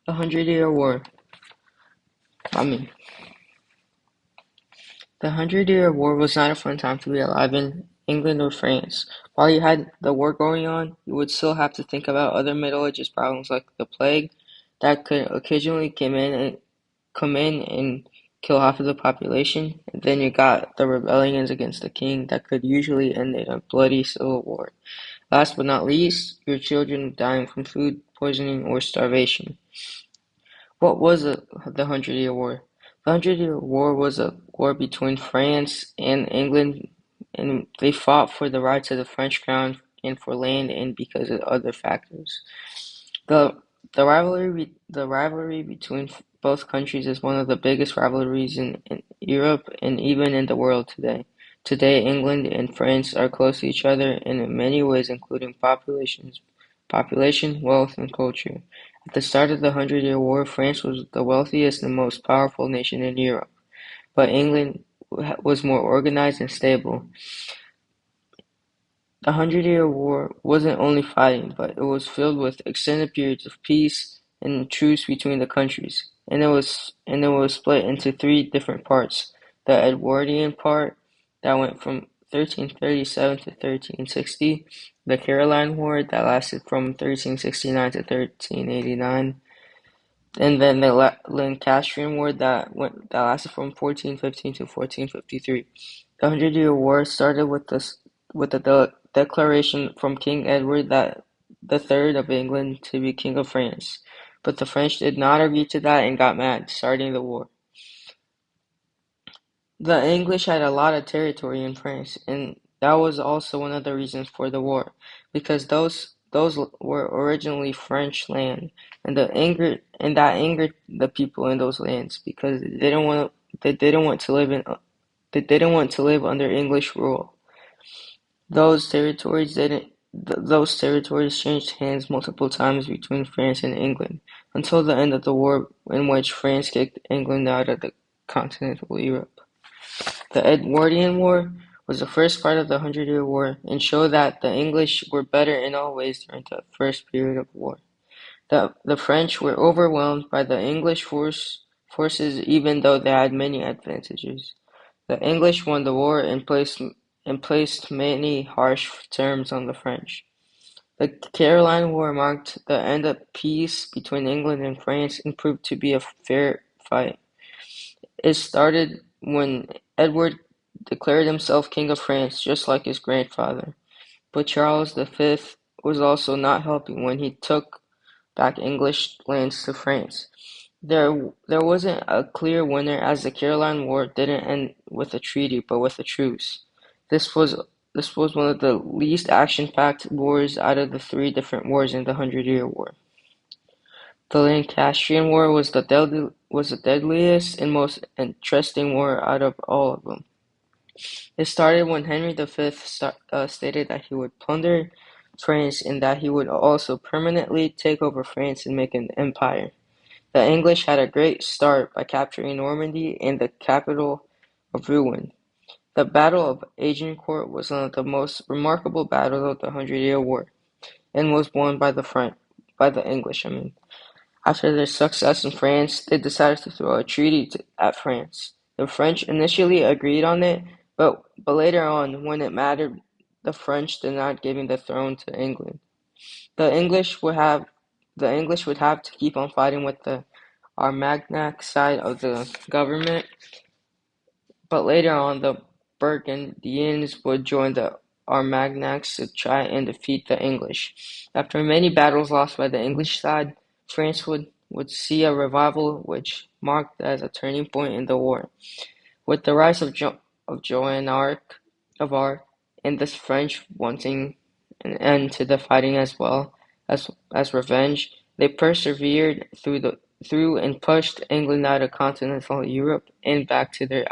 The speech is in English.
The Hundred Year War. I mean, the Hundred Year War was not a fun time to be alive in England or France. While you had the war going on, you would still have to think about other Middle Ages problems like the plague that could occasionally come in and kill half of the population. And then you got the rebellions against the king that could usually end in a bloody civil war. Last but not least, your children dying from food poisoning or starvation. What was the Hundred Year War? The Hundred Year War was a war between France and England, and they fought for the rights of the French crown and for land and because of other factors. The the rivalry between both countries is one of the biggest rivalries in Europe and even in the world today. Today, England and France are close to each other in many ways, including population, wealth, and culture. At the start of the Hundred Year War, France was the wealthiest and most powerful nation in Europe, but England was more organized and stable. The Hundred Year War wasn't only fighting, but it was filled with extended periods of peace and truce between the countries, and it was split into three different parts. The Edwardian part that went from 1337 to 1360, the Caroline War that lasted from 1369 to 1389, and then the Lancastrian War that lasted from 1415 to 1453. The Hundred Year War started with the declaration from King Edward that the Third of England to be King of France, but the French did not agree to that and got mad, starting the war. The English had a lot of territory in France, and that was also one of the reasons for the war, because those were originally French land, and that angered the people in those lands because they didn't want to live under English rule. Those territories changed hands multiple times between France and England until the end of the war, in which France kicked England out of the continental Europe. The Edwardian War was the first part of the Hundred Year War and showed that the English were better in all ways during the first period of war. The French were overwhelmed by the English forces even though they had many advantages. The English won the war and placed many harsh terms on the French. The Caroline War marked the end of peace between England and France and proved to be a fair fight. It started when Edward declared himself King of France, just like his grandfather. But Charles V was also not helping when he took back English lands to France. There wasn't a clear winner as the Caroline War didn't end with a treaty but with a truce. This was this was one of the least action-packed wars out of the three different wars in the Hundred Year War. The Lancastrian War was the deadliest and most interesting war out of all of them. It started when Henry V stated that he would plunder France and that he would also permanently take over France and make an empire. The English had a great start by capturing Normandy and the capital of Rouen. The Battle of Agincourt was one of the most remarkable battles of the Hundred Year War, and was won by the English. After their success in France, they decided to throw a treaty at France. The French initially agreed on it, but later on, when it mattered, the French denied giving the throne to England. The English would have the English would have to keep on fighting with the Armagnac side of the government, but later on the Burgundians would join the Armagnacs to try and defeat the English. After many battles lost by the English side, France would see a revival which marked as a turning point in the war. With the rise of Joan of Arc and the French wanting an end to the fighting as well as revenge, they persevered through and pushed England out of continental Europe and back to their